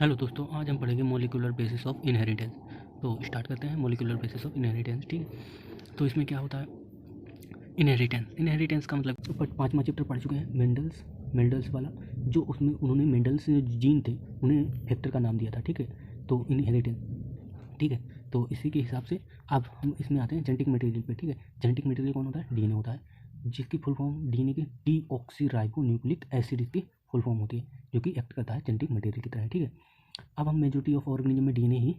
Hello दोस्तों, आज हम पढ़ेंगे मॉलिक्यूलर बेसिस ऑफ इनहेरिटेंस। तो स्टार्ट करते हैं मॉलिक्यूलर बेसिस ऑफ इनहेरिटेंस। ठीक है, तो इसमें क्या होता है इनहेरिटेंस का मतलब ऊपर 5वां चैप्टर पढ़ चुके हैं, मेंडल्स वाला। जो उसमें उन्होंने मेंडल्स जो जीन थे उन्हें फैक्टर का नाम दिया था। ठीक है, तो इनहेरिटेंस। ठीक है, तो इसी के हिसाब से अब हम इसमें आते हैं जेनेटिक मटेरियल पे। ठीक है, जेनेटिक मटेरियल कौन होता है? डीएनए होता है, जिसकी फुल फॉर्म डीएनए की डीऑक्सीराइबोन्यूक्लिक एसिड की फुल फॉर्म होती है, जो कि एक्ट करता है जेनेटिक मटेरियल की तरह। ठीक है, अब हम मेजॉरिटी ऑफ ऑर्गेनिज्म में डीएनए ही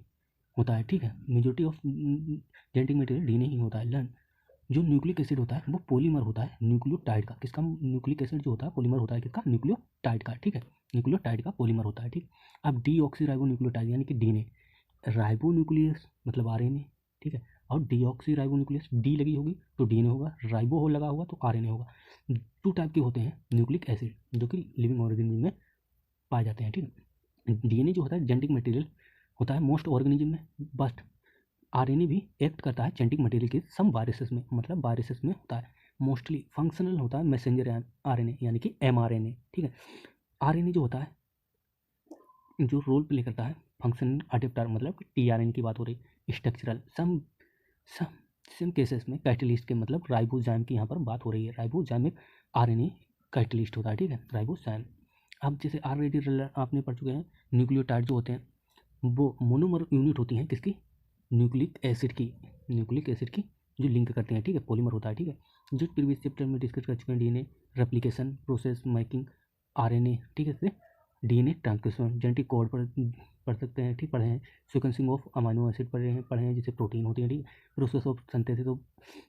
होता है। ठीक है, majority of genetic material DNA ही होता है। लर्न, जो न्यूक्लिक एसिड होता है वो पॉलीमर होता है न्यूक्लियोटाइड का। किसका? न्यूक्लिक एसिड जो होता है पॉलीमर होता है किसका? न्यूक्लियोटाइड का। ठीक है, न्यूक्लियोटाइड का पॉलीमर होता है। ठीक, अब डीऑक्सीराइबो न्यूक्लियोटाइड यानी कि डीएनए, राइबो न्यूक्लियस मतलब आरएनए। ठीक है, और डीऑक्सीराइबो न्यूक्लियस डी लगी होगी तो डीएनए होगा, राइबो हो लगा होगा तो आरएनए होगा। 2 टाइप के होते हैं न्यूक्लिक एसिड जो कि लिविंग ऑर्गेनिज्म में पाए जाते हैं। ठीक है, डीएनए जो होता है जेनेटिक मटेरियल होता है मोस्ट ऑर्गेनिज्म में, बट आरएनए भी एक्ट करता है जेनेटिक मटेरियल के सम वायरसेस में, मतलब वायरसेस में होता है। मोस्टली फंक्शनल होता है मैसेंजर आरएनए यानी कि एमआरएनए। ठीक है, आरएनए जो होता है जो रोल प्ले करता है फंक्शनल अडेप्टर, मतलब टीआरएनए की बात हो रही। स्ट्रक्चरल सम सम केसेस में कैटलिस्ट के, मतलब राइबोजाइम की यहाँ पर बात हो रही है। राइबोजाइम एक आरएनए कैटलिस्ट होता है। ठीक है, राइबोजाइम। अब जैसे ऑलरेडी आपने पढ़ चुके हैं, न्यूक्लियोटाइड जो होते हैं वो मोनोमर यूनिट होती हैं किसकी? न्यूक्लिक एसिड की जो लिंक करते हैं। ठीक है, पॉलीमर होता है। ठीक है, जो प्रीवियस चैप्टर में डिस्कस कर चुके हैं, DNA replication process making RNA. ठीक है, डीएनए ट्रांसक्रिप्शन जेनेटिक कोड पढ़ सकते हैं। ठीक, पढ़े हैं। सीक्वेंसिंग ऑफ अमाइनो एसिड पढ़े हैं जिसे प्रोटीन होती है। ठीक है, process of synthesis of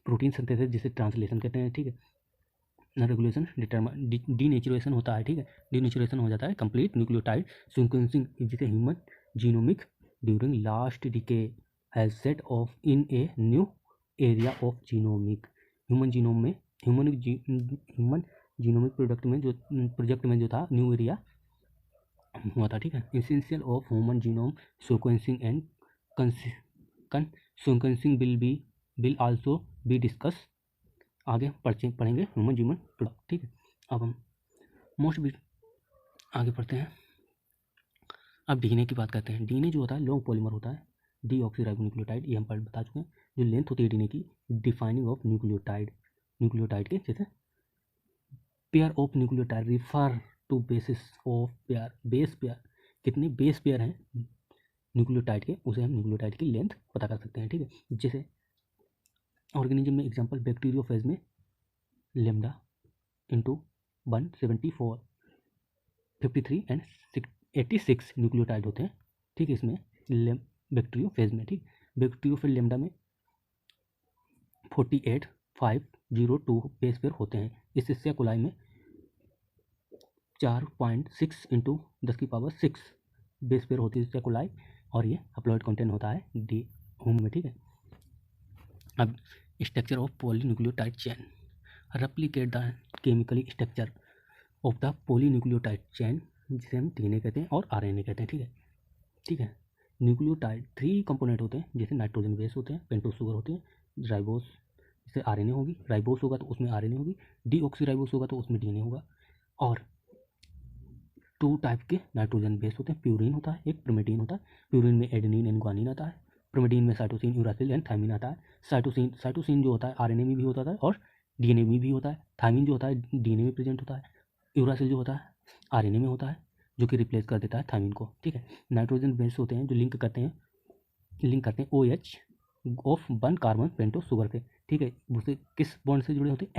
protein synthesis जिसे ट्रांसलेशन कहते हैं। ठीक है, रेगुलेशन डीनेचुरेशन होता है। ठीक है, डीनेचुरेशन हो जाता है कंप्लीट न्यूक्लियोटाइड सीक्वेंसिंग जिसे human genomic during last decay has set of in a new area of genomic. Human genome में ह्यूमन जीनोमिक प्रोजेक्ट में जो था न्यू एरिया हुआ था। ठीक है, essential of human genome sequencing and sequencing will also be discuss. आगे पढ़ेंगे ह्यूमन जीनोम प्रोडक्ट। ठीक है, अब हम मोस्ट भी आगे पढ़ते हैं। अब डीएनए की बात करते हैं। डीएनए जो होता है लॉन्ग पॉलीमर होता है, डीऑक्सीराइबोन्यूक्लियोटाइड, ये हम बता चुके हैं। जो लेंथ होती है डीएनए की, डिफाइनिंग ऑफ न्यूक्लियोटाइड के जैसे pair of nucleotide refer to basis of pair. Base pair, कितने बेस पेयर हैं न्यूक्लियोटाइड के, उसे हम न्यूक्लियोटाइड की लेंथ पता कर सकते हैं। ठीक है, जैसे ऑर्गेनिज्म में एग्जाम्पल बैक्टीरियोफेज में लेमडा इंटू 174 53 एंड 86 न्यूक्लियोटाइड होते हैं। ठीक है, इसमें बैक्टीरियोफेज में। ठीक, बैक्टीरियोफेज लेमडा में 48502 बेस पेयर होते हैं। इस एशिया कोलाई में 4.6 इंटू 10⁶ बेस पेयर होती है एशिया कोलाई, और ये हप्लॉइड कंटेंट होता है डी होम में। ठीक है, अब structure of polynucleotide chain replicate the chemically structure of the polynucleotide chain जिसे हम डीएनए कहते हैं और आरएनए कहते हैं। ठीक है, ठीक है, न्यूक्लियोटाइड 3 कंपोनेंट होते हैं, जैसे नाइट्रोजन बेस होते हैं, पेंटोस शुगर होती है, राइबोस जैसे आरएनए होगी, राइबोस होगा तो उसमें आरएनए होगी, डीऑक्सीराइबोस होगा तो उसमें डीएनए होगा। और 2 टाइप के नाइट्रोजन बेस होते हैं, प्यूरिन होता है, एक प्रोमेटीन होता है। प्यूरिन में एडेनिन एंड ग्वानिन आता है, प्रोमेटीन में साइटोसिन यूरासिल एंड थायमिन आता है। साइटोसिन जो होता है आरएनए में भी होता है और डीएनए में भी होता है। थायमिन जो होता है डीएनए में प्रेजेंट होता है। यूरासिल जो होता है आरएनए में होता है, जो कि रिप्लेस कर देता है थायमिन को। ठीक है, नाइट्रोजन बेस होते हैं जो लिंक करते हैं OH of 1 carbon pentose sugar से। ठीक है, दूसरे किस बॉन्ड से जुड़े होते हैं?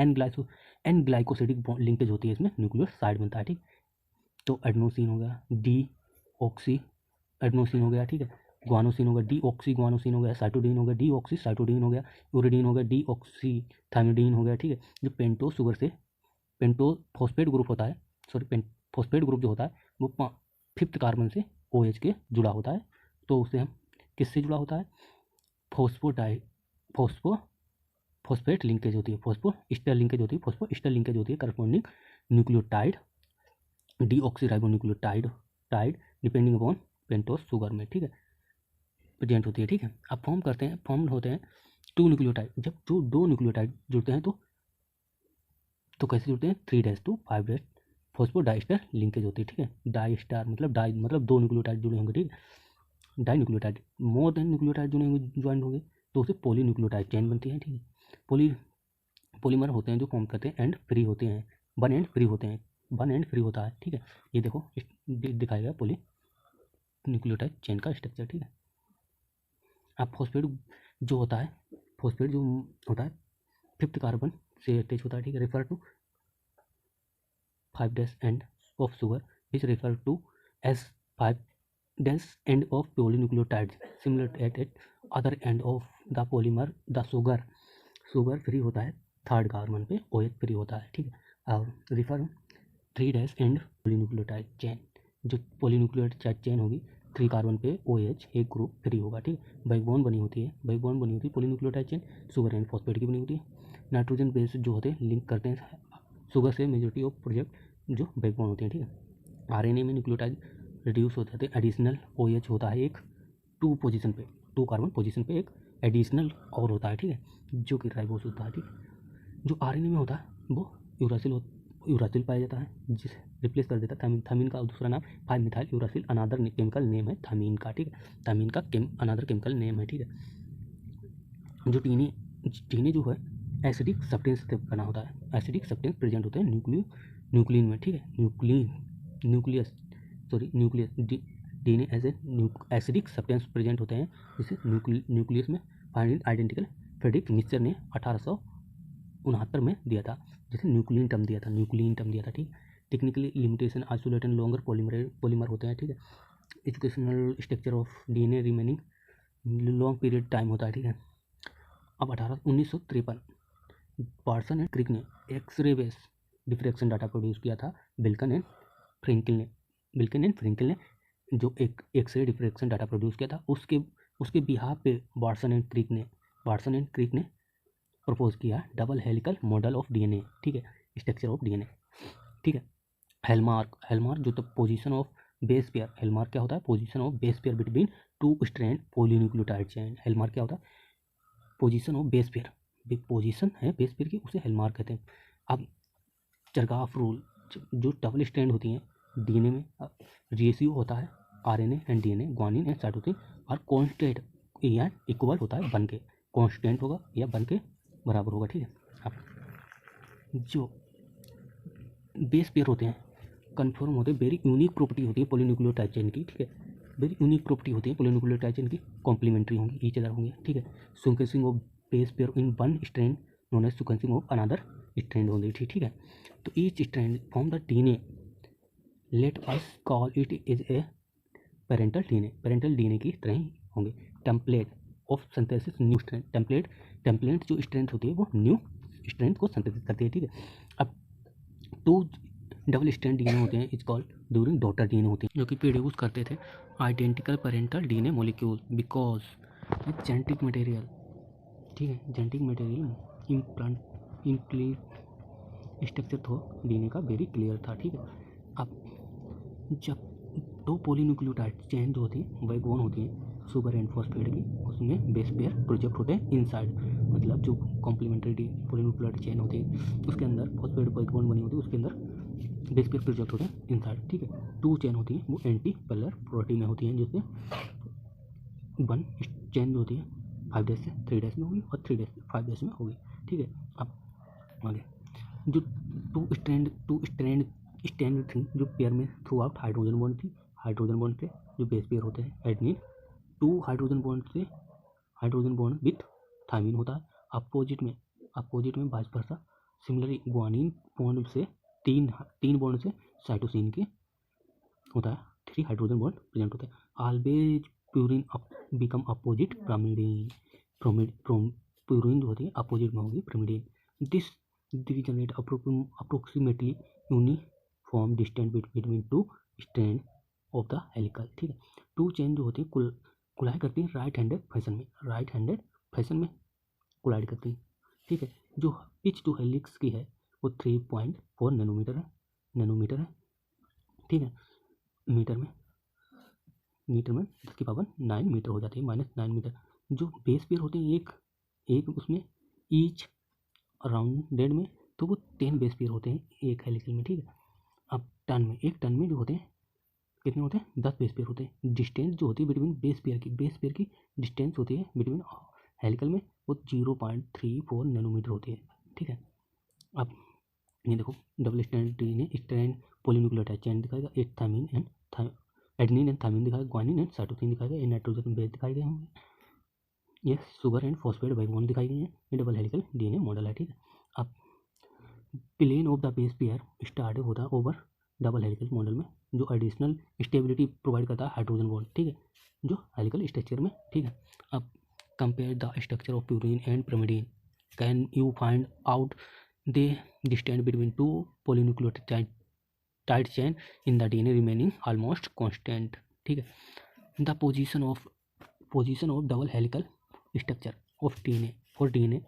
एन ग्लाइकोसिडिक लिंकेज होती है, इसमें न्यूक्लियोसाइड बनता है। ठीक, तो एडनोसिन हो गया, डी ऑक्सी एडनोसिन हो गया। ठीक है, ग्वानोसिन हो गया, डी ऑक्सी ग्वानोसिन हो गया, साइटोडीन हो गया, डी ऑक्सी साइटोडीन हो गया, यूरिडीन हो गया, डी ऑक्सी थायमिडीन हो गया। ठीक है, जो पेंटोस शुगर से पेंटोफॉस्फेट ग्रुप होता है, फॉस्फेट ग्रुप जो होता है वो 5th कार्बन से OH के जुड़ा होता है, तो उसे हम किससे जुड़ा होता है? फॉस्फेट लिंकेज होती है, फॉस्फो ईस्टर लिंकेज होती है corresponding nucleotide deoxyribonucleotide depending upon pentose sugar में। ठीक है, प्रेजेंट होती है। ठीक है, अब फॉर्म होते हैं 2 न्यूक्लियोटाइड। जब जो 2 न्यूक्लियोटाइड जुड़ते हैं तो कैसे जुड़ते हैं? 3' to 5' फॉस्फोडाइस्टर लिंकेज होती है, ठीक है। डाइस्टार मतलब डाई मतलब 2 न्यूक्लियोटाइड जुड़े होंगे, ठीक है। Di nucleotide more than nucleotide जुड़े होंगे, ज्वाइंट होंगे तो उसे पॉलीन्यूक्लियोटाइड चेन बनती है, ठीक है। पॉलीमर होते हैं जो फॉर्म करते हैं एंड फ्री होते हैं, वन एंड फ्री होते हैं, वन एंड फ्री होता है, ठीक है। ये देखो दिखाया गया पॉली न्यूक्लियोटाइड चेन का स्ट्रक्चर, ठीक है। अब फॉस्फेट जो होता है, फॉस्फेट जो होता है 5th कार्बन से अटैच होता है, ठीक है। Refer to 5' end of sugar is refer to as 5' end of polynucleotides similar at other end of the polymer the sugar free होता है 3rd कार्बन पे, OH फ्री होता है, ठीक है। और रिफर 3' एंड पॉलीन्यूक्लियोटाइड चेन, जो पॉलीन्यूक्लियोटाइड चेन होगी 3 कार्बन पे OH एक ग्रुप फ्री होगा, ठीक है। बैकबोन बनी होती है polynucleotide chain sugar and phosphate की बनी होती है। नाइट्रोजन बेस जो होते हैं लिंक करते हैं शुगर से मेजोरिटी ऑफ प्रोजेक्ट जो बैकबोन होते हैं, ठीक है। आरएनए में न्यूक्लियोटाइड रिड्यूस हो जाते हैं, एडिशनल OH होता है एक 2 कार्बन पोजीशन पे एक एडिशनल और होता है, ठीक है, जो कि राइबोस होता है, ठीक है। जो आरएनए में होता है वो यूरासिल पाया जाता है, जिसे रिप्लेस कर देता है थामिन का दूसरा नाम 5-मिथाइल यूरासिल अनादर केमिकल नेम है थामिन का, ठीक है। थामिन का अनादर केमिकल नेम है, ठीक है। जो टीने जो है एसिडिक सब्सटेंस से बना होता है, एसिडिक सब्सटेंस प्रेजेंट होते हैं न्यूक्लियन में, ठीक है। Nucleus DNA as a acidic substance present होते हैं, जिसे न्यूक्लियस में फाइंड आइडेंटिकल फ्रेडरिक मिक्सचर ने 1869 में दिया था, जिसे न्यूक्लियन टर्म दिया था, ठीक। Technically limitation isolated longer polymer होते हैं, ठीक है। Educational structure of DNA remaining long period time होता है, ठीक है। अब 1953 पार्सन एंड क्रिक ने x ray base diffraction data produce किया था। बिल्किन एंड फ्रिंकल ने जो एक एक्सरे डिफ्रैक्शन डाटा प्रोड्यूस किया था, उसके बिहाफ पे वाटसन एंड क्रिक ने प्रपोज किया double helical model of DNA, ठीक है, स्ट्रक्चर ऑफ डीएनए, ठीक है। हेलमार्क जो तो position of base pair, hallmark क्या होता है, position of base pair between 2 strand polynucleotide chain. Hallmark क्या होता है, position of base pair, position है बेस पेयर की, उसे हेलमार्क कहते हैं। अब चरगाफ रूल, जो डबल स्ट्रैंड होती हैं डीएनए में, रेशियो होता है RNA and DNA, guanine and cytosine, और कांस्टेंट या इक्वल होता है बन के, कांस्टेंट होगा या बन के बराबर होगा, ठीक है। अब जो बेस पेयर होते हैं कन्फर्म होते हैं, वेरी यूनिक प्रॉपर्टी होती है पॉलीन्यूक्लियोटाइड चेन की, ठीक है। वेरी यूनिक प्रॉपर्टी होती है पॉलीन्यूक्लियोटाइड चेन की, कॉम्प्लीमेंट्री होंगी, ईच अदर होंगे, ठीक है। Sequencing of base pair in one strand known as sequencing of another strand होंगे, ठीक है। तो each strand from the DNA let us call it is a parental DNA की तरह ही होंगे। Template of synthesis new strand, template जो strand होती है वो न्यू स्ट्रैंथ को सिंथेसिस करती है, ठीक है। अब 2 डबल स्ट्रैंड डीएनए होते हैं, is called during daughter DNA होते हैं, जो कि प्रोड्यूस करते थे identical parental DNA molecule because genetic material, ठीक है, जेनेटिक मटेरियल इम्प्लीट स्ट्रक्चर तो डीएनए का वेरी क्लियर था, ठीक है। अब जब 2 पॉलीन्यूक्लियोटाइड चेन जो होती है बैकबोन होती है शुगर एंड फॉस्फेट की, उसमें बेस पेयर प्रोजेक्ट होते हैं इनसाइड, मतलब जो कॉम्प्लीमेंट्री पॉलीन्यूक्लियोटाइड चेन होती है उसके अंदर फॉस्फेट बैकबोन बनी होती है, उसके अंदर बेस पेयर प्रोजेक्ट होते हैं इनसाइड, ठीक है। 2 चेन होती हैं वो एंटी पैरेलल प्रोटीन में होती हैं, जिससे 1 चेन जो होती है 5' से 3' में होगी और 3' से 5' में होगी, ठीक है। अब आगे जो 2 स्ट्रैंड थी जो पेयर में थ्रू आउट हाइड्रोजन बॉन्ड थे जो बेस पेयर होते हैं adenine, 2 hydrogen bond with thymine होता है। अपोजिट में vice versa, similarly guanine bond से 3 बॉन्ड से साइटोसिन के होता है 3 हाइड्रोजन बॉन्ड प्रेजेंट होते हैं। Always purine become opposite pyrimidine, purine जो होती है अपोजिट में होगी pyrimidine। This generate approximately uniform distance between 2 strand of the helical, ठीक है। 2 चेन जो होती है कोलाइड करती है राइट हैंडेड फैशन में कोलाइड करती है, ठीक है। जो पिच जो हेलिक्स की है वो 3.4 नैनोमीटर है, ठीक है। मीटर में 10⁻⁹ मीटर हो जाती है, -9 मीटर। जो बेस पेयर होते हैं एक उसमें ईच राउंडेड में, तो वो 10 बेस पेयर होते हैं एक हेलिकल में, ठीक है। अब टर्न में, एक टर्न में जो होते हैं कितने होते हैं, 10 बेस पेयर होते हैं। डिस्टेंस जो होती है बिटवीन बेस पेयर की डिस्टेंस होती है बिटवीन हेलिकल में वो 0.34 नैनोमीटर होती है, ठीक है। अब ये देखो double strand DNA strand polynucleotide chain दिखाएगा, एक thymine and adenine and thymine दिखाएगा, ग्वानिन एंड साइटोसिन दिखाएगा, ये नाइट्रोजन बेस दिखाई गए होंगे, ये sugar and phosphate by bond दिखाई गई है, ये डबल हेलिकल डीएनए मॉडल है, ठीक है। अब plane of the base pair start होता है ओवर डबल हेलिकल मॉडल में, जो एडिशनल स्टेबिलिटी प्रोवाइड करता है हाइड्रोजन बॉन्ड, ठीक है, जो हेलिकल स्ट्रक्चर में, ठीक है। अब compare the structure of purine and pyrimidine, can you find out the distance between to polynucleotide chain in the DNA remaining almost constant, ठीक है। The position of double helical structure of DNA for DNA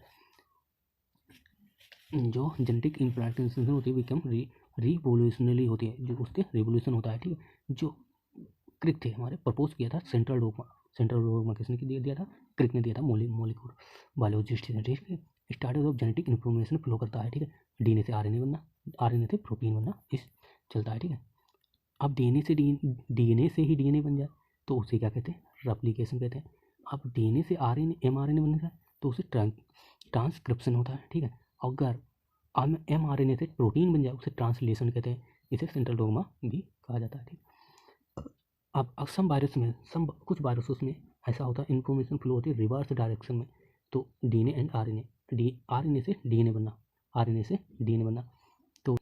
जो genetic implantation होती है become revolutionary होती है, जो उसके revolution होता है, ठीक है। जो क्रिक थे हमारे प्रपोज किया था सेंट्रल डोगमा किसने दिया था, क्रिक ने दिया था, मोलिकुलर बायोलॉजिस्ट ने, ठीक है। Starting of genetic information flow करता है, ठीक है, डीएनए से आरएनए बनना, आरएनए से प्रोटीन बनना, इस चलता है, ठीक है। अब डीएनए से ही डीएनए बन जाए तो उसे क्या कहते हैं, रेप्लिकेशन कहते हैं। अब डीएनए से आरएनए एमआरएनए बन जाए तो उसे ट्रांसक्रिप्शन होता है, ठीक है। अगर एमआरएनए से प्रोटीन बन जाए उसे ट्रांसलेशन कहते हैं, इसे सेंट्रल डोगमा भी कहा जाता है, ठीक। अब सम वायरस में, कुछ वायरसों में ऐसा होता है इन्फॉर्मेशन फ्लो होती है रिवर्स डायरेक्शन में, तो डीएनए एंड आरएनए से डीएनए बनना, तो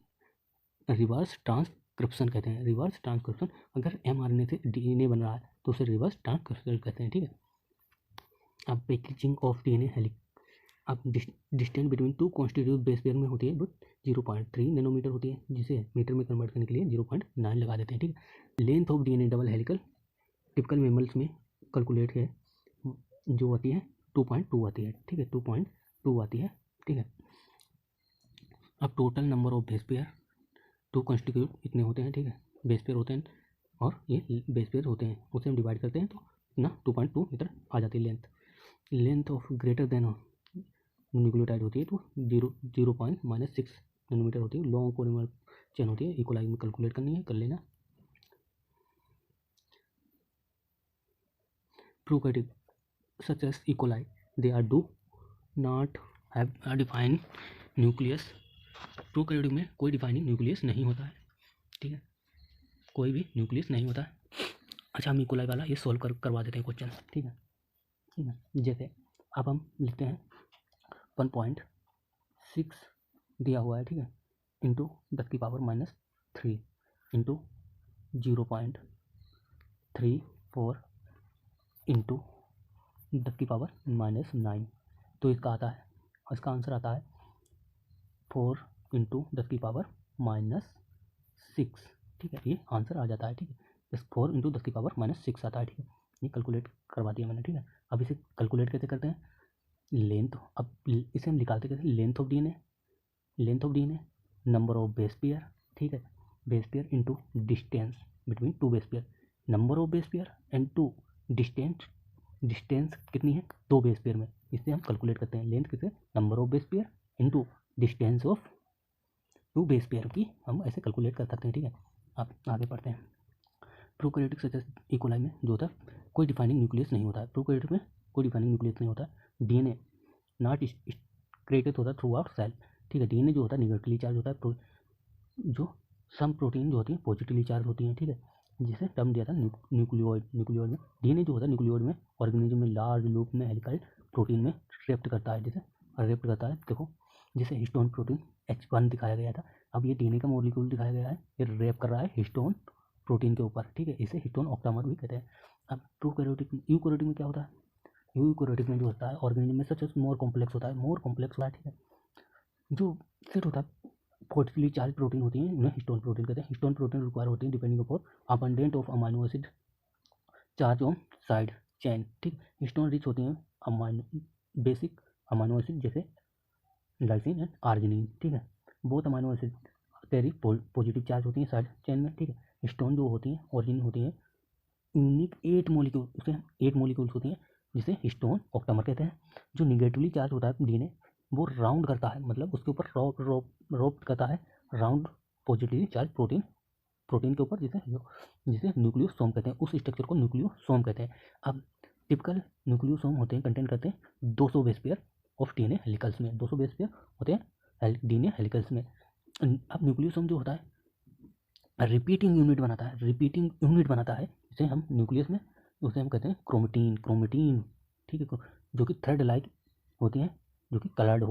रिवर्स ट्रांसक्रिप्शन कहते हैं, रिवर्स ट्रांसक्रिप्शन। अगर एमआरएनए से डीएनए बन रहा है तो उसे रिवर्स ट्रांसक्रिप्शन कहते हैं, ठीक है। अब पैकेजिंग ऑफ डीएनए हेलिक्स, अब distance between to constitutive base pair में होती है बट 0.3 नैनोमीटर होती है, जिसे मीटर में कन्वर्ट करने के लिए 0.9 लगा देते हैं, ठीक है। Length of DNA double helical typical mammals में कैलकुलेट है जो आती है 2.2 आती है, ठीक है, 2.2 आती है, ठीक है। अब total number of base pair to constitute इतने होते हैं, ठीक है, बेस पेयर होते हैं, और ये बेस पेयर होते हैं, उसे हम डिवाइड करते हैं तो ना 2.2 इधर आ जाती है length of greater than nucleotide होती है तो 0.6 नैनोमीटर होती है। लॉन्ग पॉलीमर चेन होती है, इकोलाई में कैलकुलेट करनी है, कर लेना। Prokaryotic such as E coli they are do not have a defined nucleus, prokaryotic में कोई डिफाइनिंग न्यूक्लियस नहीं होता है, ठीक है, कोई भी न्यूक्लियस नहीं होता है। अच्छा हम इकोलाई वाला ये सॉल्व करवा देते हैं क्वेश्चन, ठीक है, जैसे अब हम लिखते हैं 1.6 दिया हुआ है, ठीक है, इंटू 10⁻³ इंटू 0.34 इंटू 10⁻⁹, तो इसका आता है, इसका आंसर आता है 4 इंटू 10⁻⁶, ठीक है, ये आंसर आ जाता है, ठीक है, इस 4 इंटू 10⁻⁶ आता है, ठीक है, ये कैलकुलेट करवा दिया मैंने, ठीक है। अब इसे कैलकुलेट कैसे करते हैं, लेंथ, अब इसे हम निकालते कैसे, length of DNA number of base pair, ठीक है, base pair into distance between two base pair, number of base pair and to distance कितनी है 2 बेस पेयर में, इससे हम कैलकुलेट करते हैं लेंथ किसे, number of base pair into distance of 2 base pair की हम ऐसे कैलकुलेट कर सकते हैं, ठीक है। अब आगे पढ़ते हैं। प्रोकैरियोटिक सच एज इकोलाई में जो होता है कोई डिफाइनिंग न्यूक्लियस नहीं होता है, प्रोकैरियोटिक में कोई डिफाइनिंग न्यूक्लियस नहीं होता है, डीएनए नॉट क्रिएटेड होता है थ्रू आउट सेल, ठीक है, डीएनए जो होता है निगेटिवली चार्ज होता है, जो सम प्रोटीन जो होती है पॉजिटिवली चार्ज होती हैं, ठीक है, जिसे टर्म दिया था न्यूक्लियोइड में डीएनए जो होता है न्यूक्लियोइड में ऑर्गेनिज्म में लार्ज लूप में हेलिकल प्रोटीन में रेप्ट करता है, देखो जिसे हिस्टोन प्रोटीन H1 दिखाया गया था, अब ये डीएनए का मॉलिक्यूल दिखाया गया है, ये रेप कर रहा है हिस्टोन प्रोटीन के ऊपर, ठीक है, इसे हिस्टोन ऑक्टामर भी कहते हैं। अब यूकैरियोटिक में क्या होता है, यूकैरियोटिक में जो होता है ऑर्गेनिज्म में सच मोर कॉम्प्लेक्स होता है, ठीक है, जो सेट होता है पॉजिटिवली चार्ज प्रोटीन होती हैं उन्हें हिस्टोन प्रोटीन कहते हैं। हिस्टोन प्रोटीन रिक्वायर होती है depending upon abundant of amino acid charge on side chain, ठीक, हिस्टोन रिच होती हैं बेसिक अमाइनो एसिड जैसे लाइसिन एंड आर्जिनिन, ठीक है, बहुत amino acid carry positive charge होती हैं साइड चेन में, ठीक है। हिस्टोन जो होती हैं ऑरिजिन होती है यूनिक 8 मॉलिक्यूल, उसे 8 मॉलिक्यूल्स होती हैं जिसे हिस्टोन ऑक्टामर कहते हैं। जो निगेटिवली चार्ज होता है डीएनए वो राउंड करता है, मतलब उसके ऊपर रोप करता है, round positively charge protein protein के ऊपर, जिसे न्यूक्लियोसोम कहते हैं, उस स्ट्रक्चर को न्यूक्लियोसोम कहते हैं। अब टिपिकल न्यूक्लियोसोम होते हैं, कंटेंट करते हैं 200 बेस पेयर ऑफ डीएनए हेलिकल्स में, 200 बेस पेयर होते हैं डीएनए हेलिकल्स में। अब न्यूक्लियोसोम जो होता है रिपीटिंग यूनिट बनाता है, जिसे हम न्यूक्लियस में, उसे हम कहते हैं क्रोमेटीन, ठीक है, जो कि थ्रेड लाइक होती हैं, जो कि कलर्ड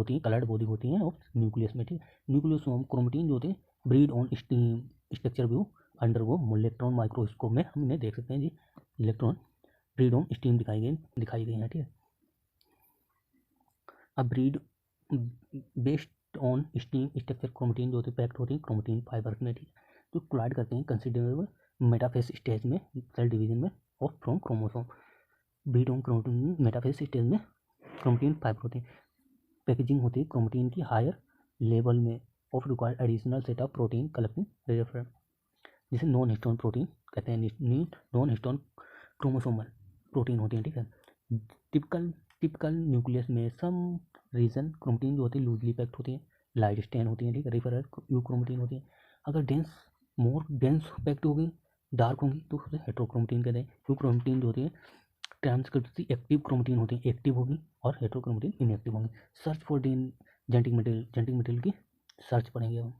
बॉडी होती हैं ऑफ न्यूक्लियस में, ठीक है। न्यूक्लियोसोम क्रोमेटीन जो होते हैं breed on steam structure view under वो इलेक्ट्रॉन माइक्रोस्कोप में हम इन्हें देख सकते हैं जी। इलेक्ट्रॉन ब्रीड ऑन स्टीम दिखाई गई है, ठीक है। अब breed based on steam structure chromatin जो होते हैं पैक्ड होती हैं क्रोमेटीन फाइबर्स में, ठीक है, जो कोलाइड करते हैं कंसिडरेबल मेटाफेज स्टेज में सेल डिवीजन में of from chromosome. Breed on chromatin metaphase stage में क्रोमेटीन फाइबर होते हैं, पैकेजिंग होती है क्रोमेटीन की हायर लेवल में of required additional set of protein collecting refer, जिसे नॉन हिस्टोन प्रोटीन कहते हैं, नॉन हिस्टोन क्रोमोसोमल प्रोटीन होती हैं, ठीक है। टिपिकल न्यूक्लियस में सम रीजन क्रोमेटीन जो होती है लूजली पैक्ड होती हैं, लाइट स्टेन होती हैं, ठीक है, रिफर यू क्रोमेटीन होती है। अगर मोर डेंस पैक्ड होगी, डार्क होंगी, तो उसे हेट्रोक्रोमेटीन कहते हैं। यू क्रोमेटीन जो होती है ट्रांसक्रिप्शन एक्टिव क्रोमेटीन होती है, एक्टिव होगी, और हेट्रोक्रोमेटीन इनएक्टिव होंगी। सर्च फॉर जेनेटिक मटेरियल की सर्च पढ़ेंगे हम।